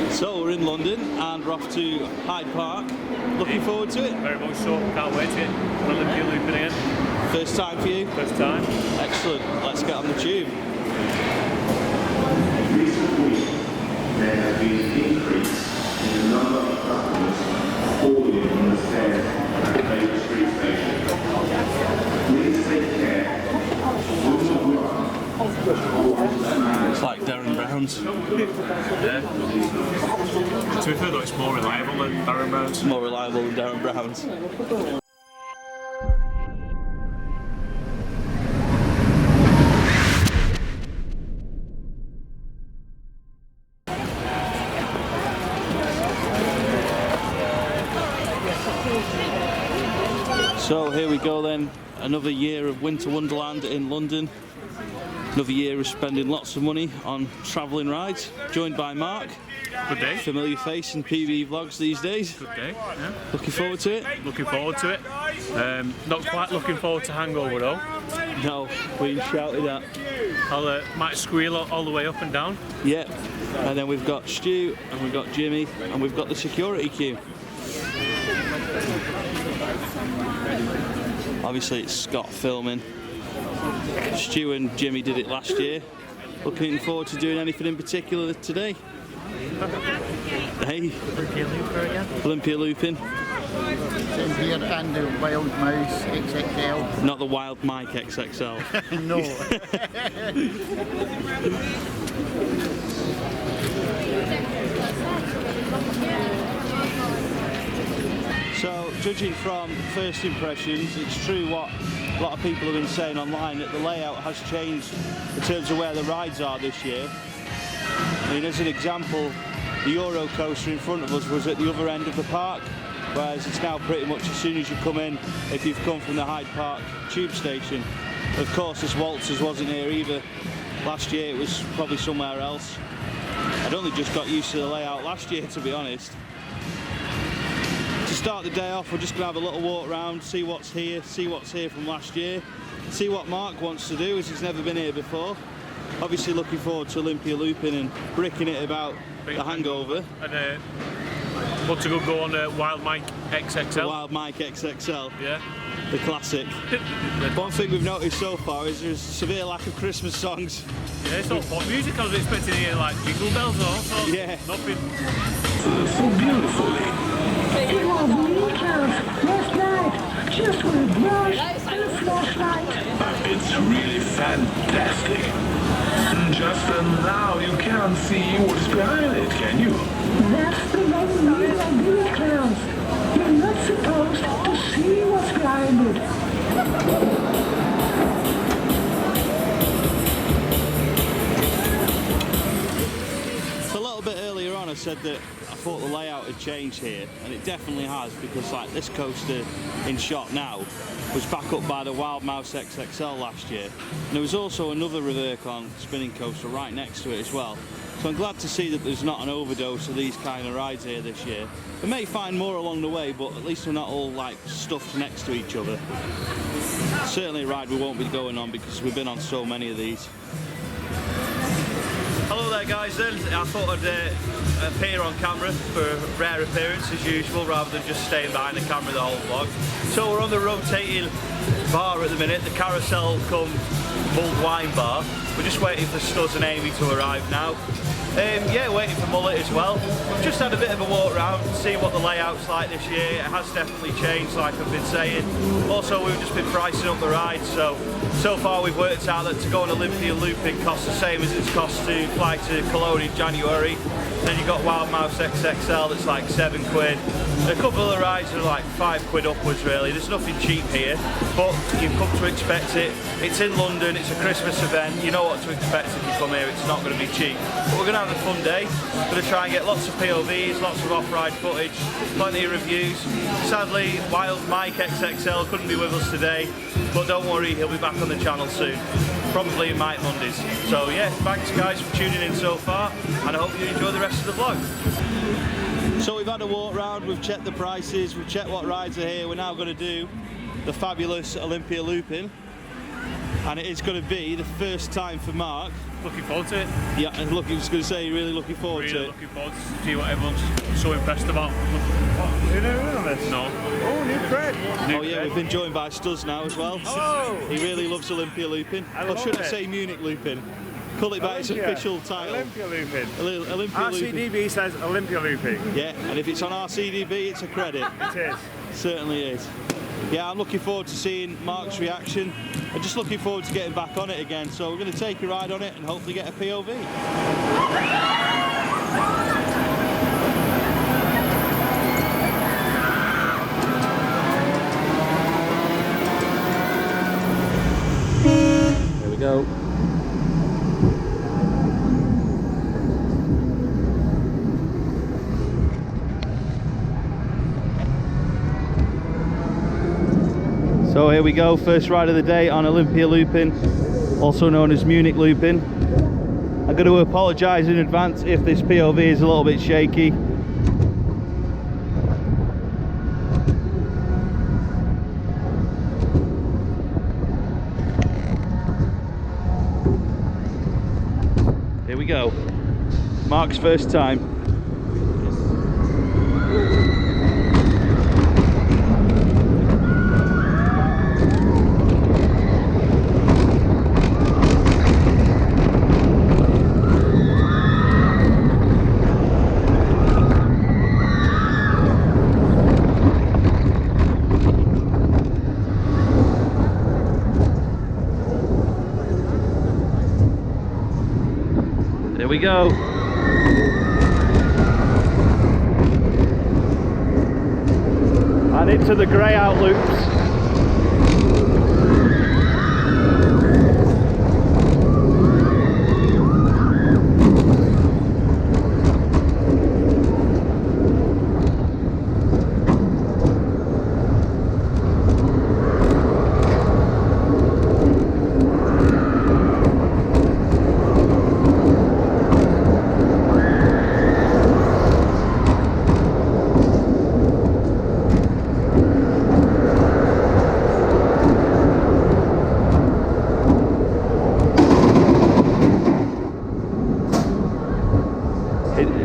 So we're in London and we're off to Hyde Park. Looking forward to it? Very much so. Can't wait to get Olympia Looping again. First time for you? First time. Excellent. Let's get on the tube. Recently, there has been an increase in the number of customers falling on the stairs at the Baker Street station. Please take care. It's like Darren Brown's. Yeah. To be fair though, it's more reliable than Darren Brown's. More reliable than Darren Brown's. So here we go then, another year of Winter Wonderland in London. Another year of spending lots of money on travelling rides, joined by Mark. Good day. Familiar face in PB vlogs these days. Good day, yeah. Looking forward to it? Looking forward to it. Not quite looking forward to Hangover though. No, we shouted at. I'll might squeal all the way up and down. Yep. And then we've got Stu, and we've got Jimmy, and we've got the security queue. Obviously it's Scott filming. Stu and Jimmy did it last year. Looking forward to doing anything in particular today? Hey? Olympia Looper again? Olympia Looping. Same here, and the Wild Mouse XXL. Not the Wild Mike XXL. No. So, judging from first impressions, it's true what a lot of people have been saying online, that the layout has changed in terms of where the rides are this year. I mean, as an example, the Euro coaster in front of us was at the other end of the park, whereas it's now pretty much as soon as you come in, if you've come from the Hyde Park tube station. Of course, this Waltzers wasn't here either. Last year it was probably somewhere else. I'd only just got used to the layout last year, to be honest. To start the day off, we're just going to have a little walk around, see what's here from last year, see what Mark wants to do, as he's never been here before. Obviously looking forward to Olympia Looping and bricking it about the Hangover. And want to go on Wild Mike XXL? The Wild Mike XXL. Yeah. The classic. One thing we've noticed so far is there's a severe lack of Christmas songs. Yeah, it's all pop music. I was expecting to hear like Jingle Bells or something. Yeah. Nothing. So beautifully. It was weekend last night, just with brush and flashlight. It's really fantastic. Just now you can't see what's behind it, can you? That's the main meaning of beer clowns. You're not supposed to see what's behind it. So a little bit earlier on I said that I thought the layout had changed here, and it definitely has, because like this coaster in shot now was back up by the Wild Mouse XXL last year, and there was also another Revercon spinning coaster right next to it as well. So I'm glad to see that there's not an overdose of these kind of rides here this year. We may find more along the way, but at least we're not all like stuffed next to each other. Certainly a ride we won't be going on because we've been on so many of these. Hello there guys, then I thought I'd appear on camera for a rare appearance as usual, rather than just staying behind the camera the whole vlog. So we're on the rotating bar at the minute, the carousel cum mulled wine bar. We're just waiting for Stuz and Amy to arrive now. Yeah, waiting for Mullet as well. We've just had a bit of a walk around, see what the layout's like this year. It has definitely changed, like I've been saying. Also, we've just been pricing up the rides, so far we've worked out that to go on Olympia Looping costs the same as it's cost to fly to Cologne in January. Then you've got Wild Mouse XXL that's like £7. A couple of the rides are like £5 upwards really. There's nothing cheap here, but you've come to expect it. It's in London, it's a Christmas event, you know what to expect if you come here, it's not going to be cheap. But we're going to have a fun day. We're going to try and get lots of POVs, lots of off-ride footage, plenty of reviews. Sadly, Wild Mike XXL couldn't be with us today, but don't worry, he'll be back on the channel soon. Probably in Mike Mondays. So yeah, thanks guys for tuning in so far, and I hope you enjoy the rest of the vlog. So we've had a walk round, we've checked the prices, we've checked what rides are here. We're now going to do the fabulous Olympia Looping. and it is going to be the first time for Mark. Looking forward to it. Yeah, and look, I was going to say, really looking forward to it. Looking forward to see what everyone's so impressed about. You never heard of this? No. Oh, new cred. Oh yeah, we've been joined by Stuz now as well. Oh. He really loves Olympia Looping. Or should I say Munich Looping? Call it by its official title. Olympia Looping. Olympia Looping. RCDB says Olympia Looping. Yeah, and if it's on RCDB, it's a credit. It is. Certainly is. Yeah, I'm looking forward to seeing Mark's reaction. I'm just looking forward to getting back on it again. So we're going to take a ride on it and hopefully get a POV. There we go. So here we go, first ride of the day on Olympia Looping, also known as Munich Looping. I'm going to apologise in advance if this POV is a little bit shaky. Here we go, Mark's first time. There we go. And into the grey out loops.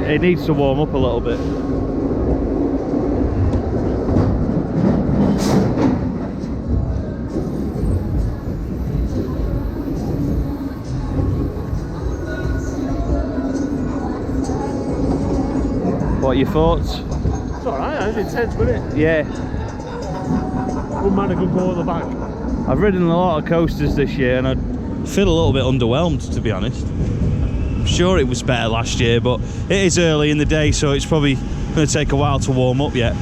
It needs to warm up a little bit. What are your thoughts? It's alright, it was intense, wasn't it? Yeah. One man a good go at the back. I've ridden a lot of coasters this year and I feel a little bit underwhelmed, to be honest. I'm sure it was better last year, but it is early in the day, so it's probably going to take a while to warm up yet.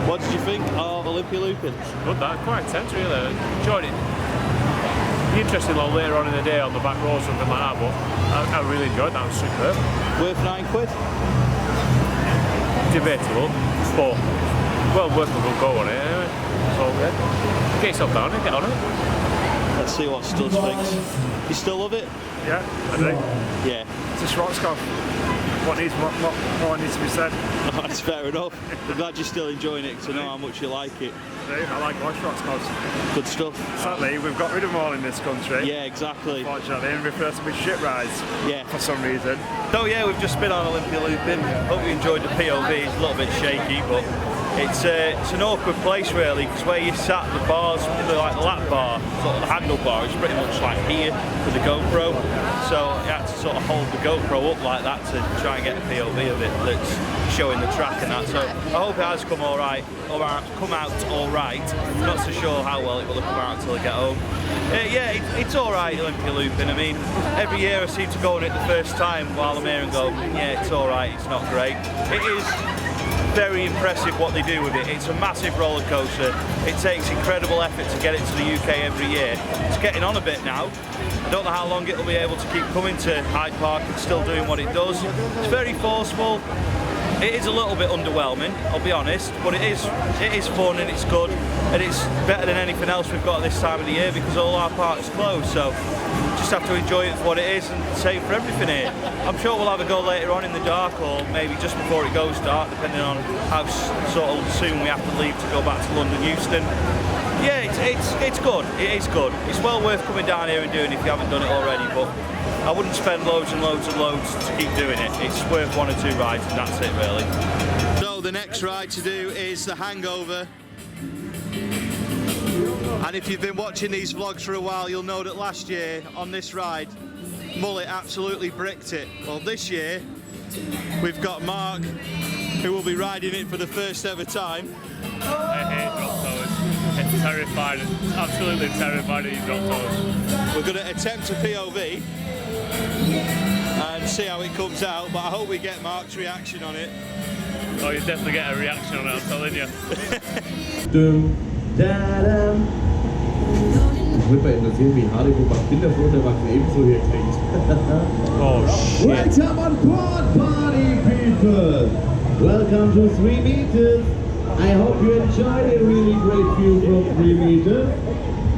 What did you think of Olympia Looping? Good, that quite intense really. Enjoyed it. Be interesting though later on in the day on the back road, something like that, but I really enjoyed that. It was superb. Worth £9? Debatable, but well worth a good go on it anyway. So yeah, get yourself down and get on it. Let's see what Stuz thinks. You still love it? Yeah, I do. Yeah. It's a Schwarzkopf. What more needs to be said? Oh, that's fair enough. I'm glad you're still enjoying it to know how much you like it. I like my Schwarzkopfs. Good stuff. Sadly, we've got rid of them all in this country. Yeah, exactly. Unfortunately, and refer to me shit rides. Yeah. For some reason. So yeah, we've just been on Olympia Looping. Hope you enjoyed the POV. It's a little bit shaky, but It's an awkward place really, because where you sat, the bars, like the lap bar, sort of the handlebar, is pretty much like here for the GoPro. So you had to sort of hold the GoPro up like that to try and get a POV of it that's showing the track and that. So I hope it has come out all right. I'm not so sure how well it will have come out until I get home. Yeah, it's all right, Olympia Looping. I mean, every year I seem to go on it the first time while I'm here and go, yeah, it's all right, it's not great. It is very impressive what they do with it. It's a massive roller coaster. It takes incredible effort to get it to the UK every year. It's getting on a bit now. I don't know how long it'll be able to keep coming to Hyde Park and still doing what it does. It's very forceful. It is a little bit underwhelming, I'll be honest, but it is fun and it's good, and it's better than anything else we've got this time of the year because all our parks closed. So just have to enjoy it for what it is and save for everything here. I'm sure we'll have a go later on in the dark, or maybe just before it goes dark, depending on how sort of soon we have to leave to go back to London Euston. Yeah, it's good. It is good. It's well worth coming down here and doing if you haven't done it already, but I wouldn't spend loads and loads and loads to keep doing it. It's worth 1 or 2 rides and that's it really. So the next ride to do is the Hangover. And if you've been watching these vlogs for a while, you'll know that last year on this ride, Mullet absolutely bricked it. Well, this year, we've got Mark, who will be riding it for the first ever time. I hate drop towers. It's terrified, absolutely terrified of these drop towers. We're going to attempt a POV and see how it comes out, but I hope we get Mark's reaction on it. Oh, you definitely get a reaction on it, I'm telling you. Wird mal interessieren, wie Haribo macht Kinderfront, der macht ebenso hier klingt. Oh shit. Welcome on board, party people! Welcome to 3 meters. I hope you enjoyed a really great view from 3 meters.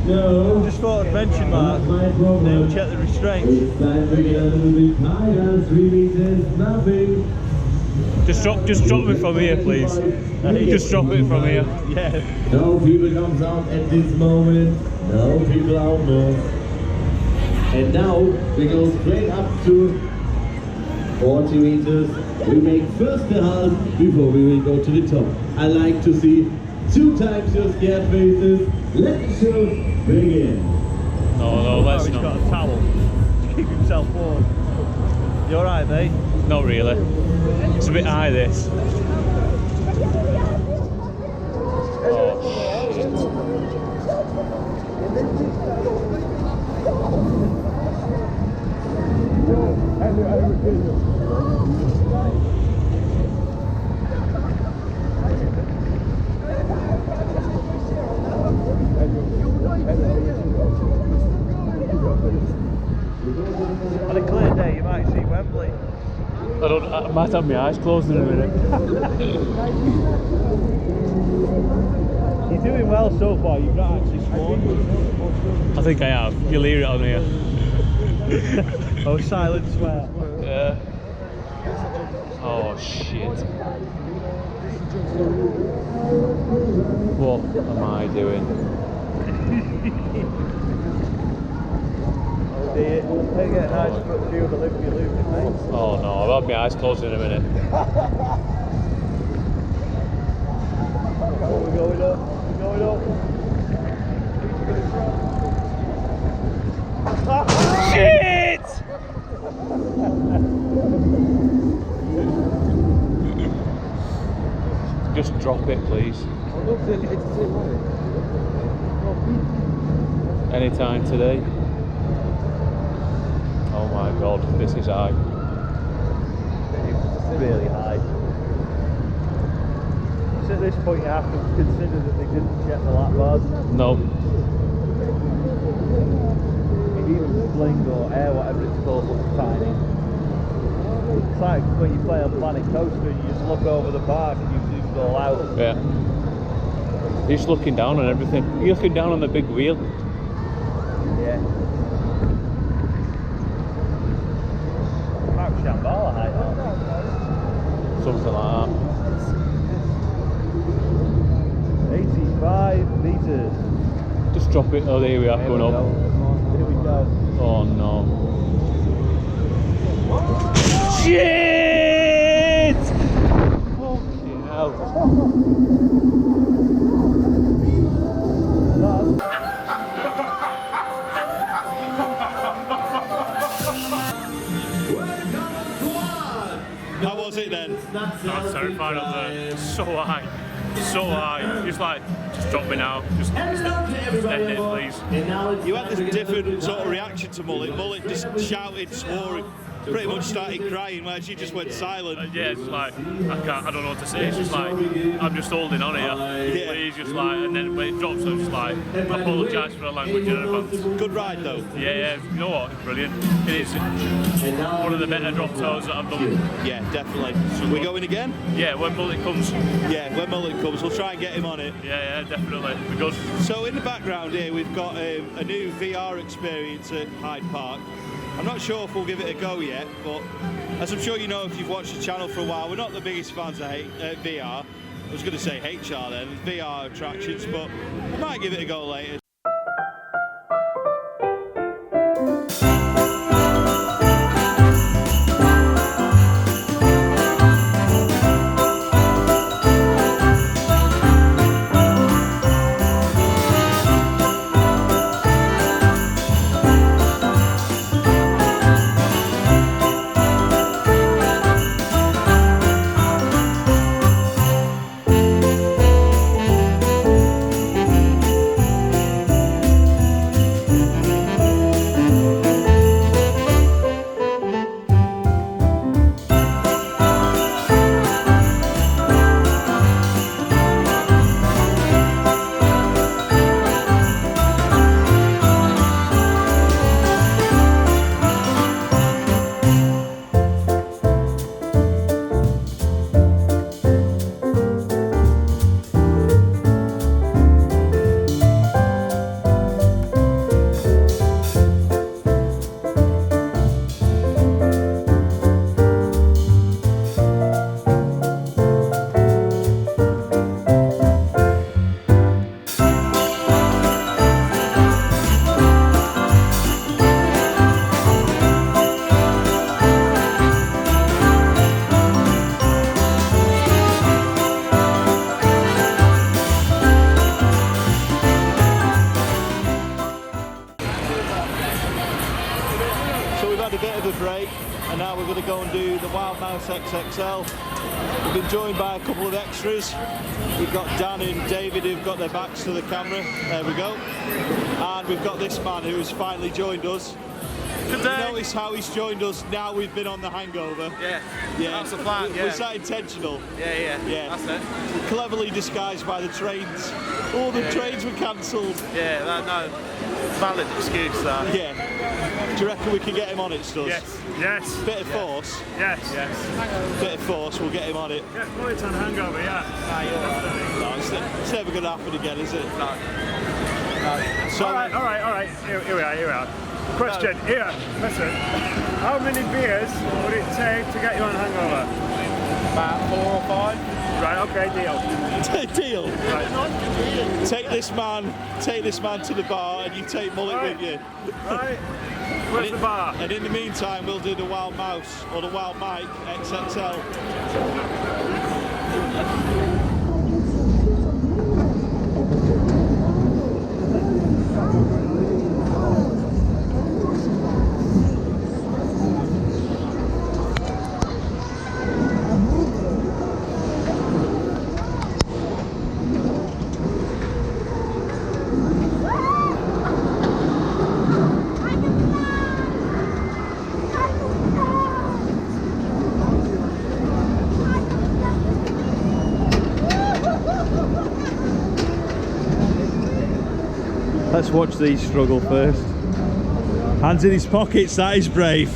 No, Just thought I'd mention Mark, my problem. check the restraints. It's time to get a little bit higher. 3 meters, nothing. Just drop me from here, please. Just drop it from here. Yeah. No people comes out at this moment. No people out more. And now we go straight up to 40 meters. We make first the halt before we will go to the top. I like to see 2 times your scared faces. Let the show begin. No, let's He's not. got a towel to keep himself warm. You alright, mate? Not really. It's a bit high, this. Oh, shit. On a clear day, you might see Wembley. I might have my eyes closed in a minute. You're doing well so far, you've not actually sworn. I think I have. You'll hear it on here. Oh, silent swear. Yeah. Oh shit. What am I doing? Oh dear, they get a nice foot view of Olympia Looping, mate. Oh no, I've had my eyes closed in a minute. Oh, we're going up, we're going up. Shit! Just drop it, please. Anytime today. Oh my god, this is high. It's really high. So at this point you have to consider that they didn't check the lap bars. No. Even the bling or air, whatever it's called, looks tiny. It's like when you play on Planet Coaster, you just look over the park and you zoom it all out. Yeah. You're just looking down on everything. You're looking down on the big wheel. Yeah. Park Shambhala height, aren't they? Something like that. 85 metres. Just drop it. Oh, there we are, Here going we up. go. Here we go. Oh no. Shit! Fucking hell. How was it then? I was terrified up there. So high. So high. Just like, just drop me now. Just end it, please. You had this different sort of reaction to Mullet. Mullet just shouted, swore, pretty much started crying, whereas you just went silent. Yeah, it's like, I don't know what to say. It's just like, I'm just holding on here. Please, just like, and then when it drops, I'm just like, I apologise for the language in advance. Good ride though. Yeah, you know what? It's brilliant. It is one of the better drop tours that I've done. Yeah, definitely. We're going again? Yeah, when Mullet comes. Yeah, when Mullet comes, we'll try and get him on it. Yeah, definitely. We're good. So in the background here, we've got a new VR experience at Hyde Park. I'm not sure if we'll give it a go yet, but as I'm sure you know if you've watched the channel for a while, we're not the biggest fans of VR. I was going to say HR then, VR attractions, but we might give it a go later. And now we're going to go and do the Wild Mouse XXL. We've been joined by a couple of extras. We've got Dan and David who've got their backs to the camera. There we go. And we've got this man who has finally joined us. Good day. Notice how he's joined us now we've been on the hangover. Yeah, that's the plan, yeah. Was that intentional? Yeah, that's it. Cleverly disguised by the trains. All the trains were cancelled. Yeah, no, valid excuse that. Yeah. Do you reckon we can get him on it, Stuz? Yes. Bit of force. Yes. Bit of force, we'll get him on it. Get Mullet on hangover, yeah. No, it's never going to happen again, is it? No. So, All right. Here we are. Question, here, listen. How many beers would it take to get you on hangover? About 4 or 5. Right, okay, deal. Deal. Right. Take this man to the bar and you take Mullet with you. Right. Where's the bar? And in the meantime, we'll do the Wild Mouse or the Wild Mike XXL. Let's watch these struggle first. Hands in his pockets, that is brave.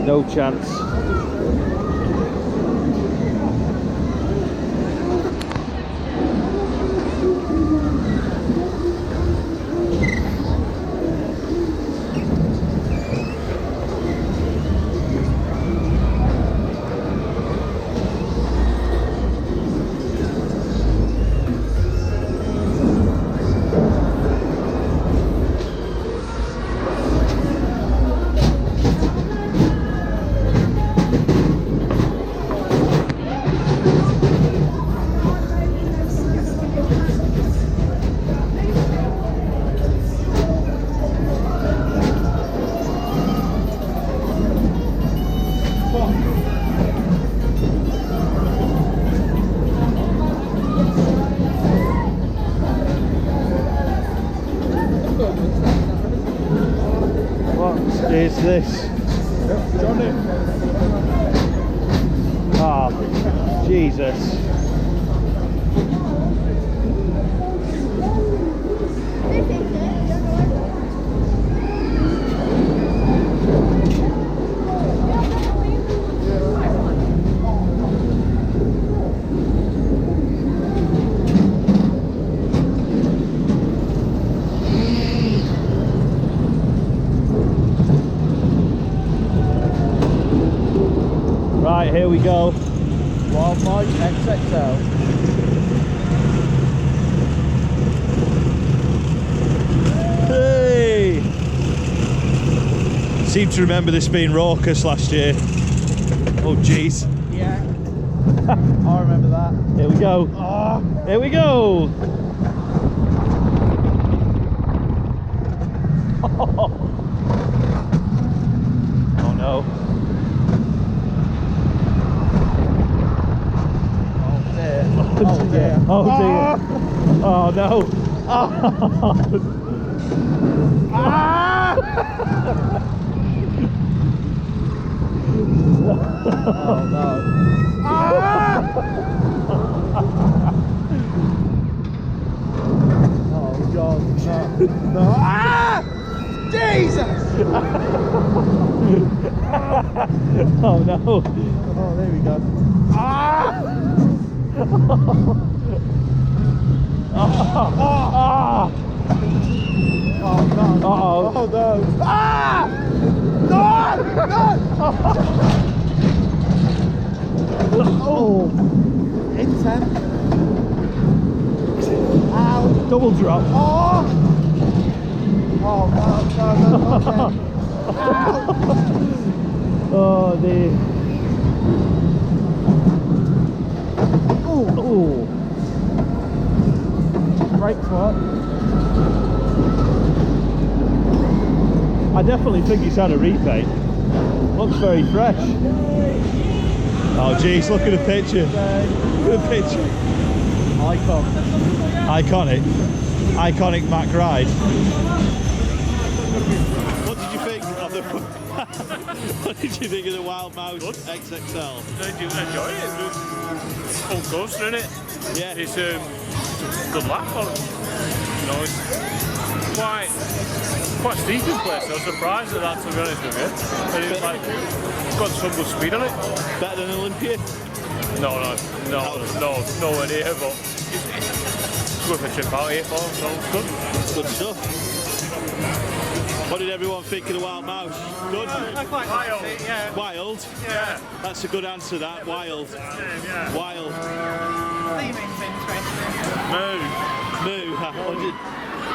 No chance. What is this? Johnny. Oh, Jesus. Right, here we go. Wild Mike XXL. Hey! Seem to remember this being raucous last year. Oh jeez. Yeah. I remember that. Here we go. Here we go. Oh no. Oh dear. Oh dear. Oh no. Oh. Oh no. Oh God. No. No. Jesus! Oh no. Oh, there we go. Oh no. Uh-oh. Oh no. No! Oh. Intense. Ow. Double drop. Oh! Oh no, no. Ow! Oh dear. Ooh. Ooh. Brakes work. I definitely think he's had a repaint. Looks very fresh. Oh jeez, look at the picture. Look at the picture. Icon. Iconic Mac ride. What did you think of the What did you think of the Wild Mouse XXL? Did you enjoy it? It's full coaster, isn't it? Yeah. It's good laugh on it. You know, it's quite steep in place. I was surprised at that, to be honest with you. And it's like, it's got some good speed on it. Better than Olympia? Nowhere near, but it's worth a trip out here for, so it's good. Good stuff. What did everyone think of the Wild Mouse? Good? I quite like it, yeah. Wild? Yeah. That's a good answer, that. Wild. Yeah. Wild. Theming's interesting. Moo.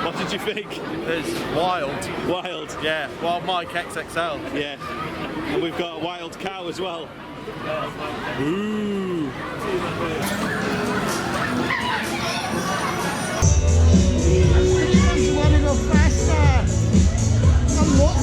What did you think? It's wild. Wild. Yeah, Wild Mike XXL. Yeah. And we've got a wild cow as well. Ooh. You want to go faster? Come on,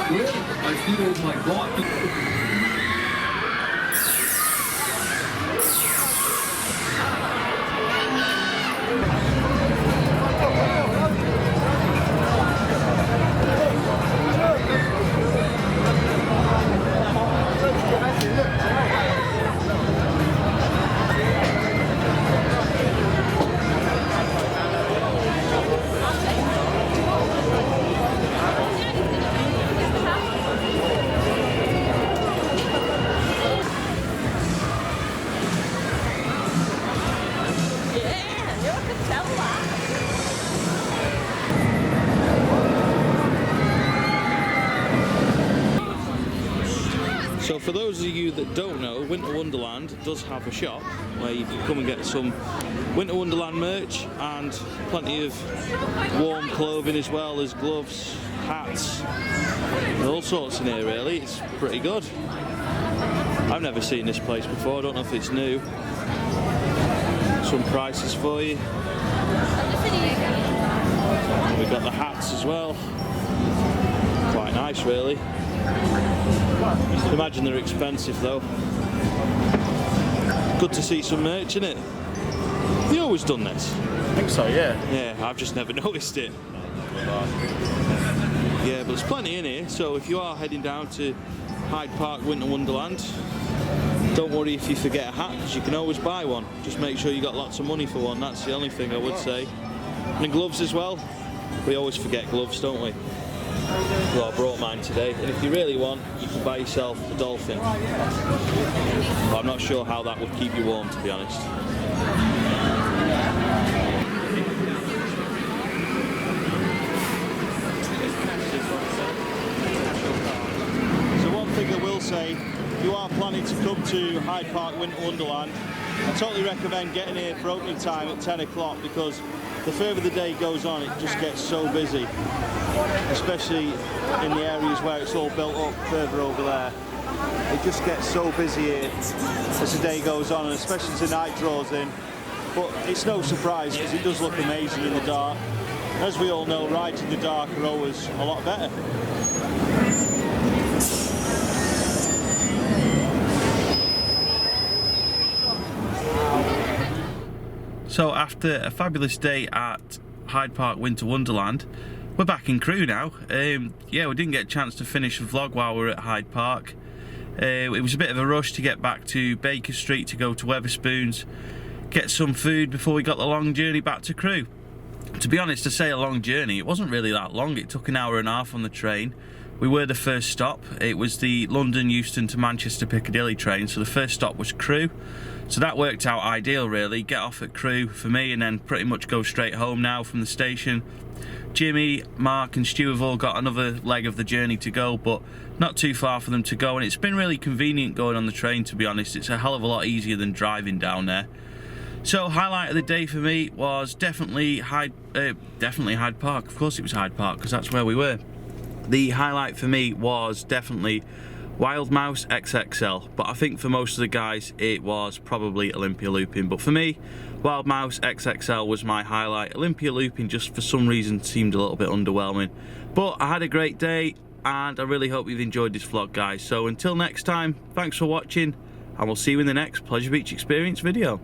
swear, I feel my God. So for those of you that don't know, Winter Wonderland does have a shop where you can come and get some Winter Wonderland merch and plenty of warm clothing as well as gloves, hats, and all sorts in here really. It's pretty good. I've never seen this place before, I don't know if it's new. Some prices for you. We've got the hats as well. Quite nice really. I imagine they're expensive though. Good to see some merch in it. Have you always done this? I think so, yeah. Yeah, I've just never noticed it. Yeah, but there's plenty in here, so if you are heading down to Hyde Park Winter Wonderland, don't worry if you forget a hat, because you can always buy one. Just make sure you got lots of money for one, that's the only thing I would say. And gloves as well. We always forget gloves, don't we? Well, I brought mine today, and if you really want, you can buy yourself the dolphin. But I'm not sure how that would keep you warm, to be honest. So one thing I will say, if you are planning to come to Hyde Park Winter Wonderland, I totally recommend getting here for opening time at 10 o'clock, because the further the day goes on, it just gets so busy, especially in the areas where it's all built up further over there. It just gets so busy here as the day goes on, and especially as the night draws in. But it's no surprise, because it does look amazing in the dark. As we all know, rides in the dark are always a lot better. So after a fabulous day at Hyde Park Winter Wonderland, we're back in Crewe now. Yeah, we didn't get a chance to finish the vlog while we were at Hyde Park. It was a bit of a rush to get back to Baker Street to go to Wetherspoons, get some food before we got the long journey back to Crewe. To be honest, to say a long journey, it wasn't really that long. It took an hour and a half on the train. We were the first stop. It was the London Euston to Manchester Piccadilly train, so the first stop was Crewe. So that worked out ideal really. Get off at Crewe for me and then pretty much go straight home now from the station. Jimmy, Mark and Stu have all got another leg of the journey to go, but not too far for them to go, and it's been really convenient going on the train, to be honest. It's a hell of a lot easier than driving down there. So highlight of the day for me was definitely Hyde Park. Of course it was Hyde Park, because that's where we were. The highlight for me was definitely Wild Mouse XXL, but I think for most of the guys it was probably Olympia Looping. But for me, Wild Mouse XXL was my highlight. Olympia Looping just for some reason seemed a little bit underwhelming. But I had a great day, and I really hope you've enjoyed this vlog, guys. So until next time, thanks for watching, and we'll see you in the next Pleasure Beach Experience video.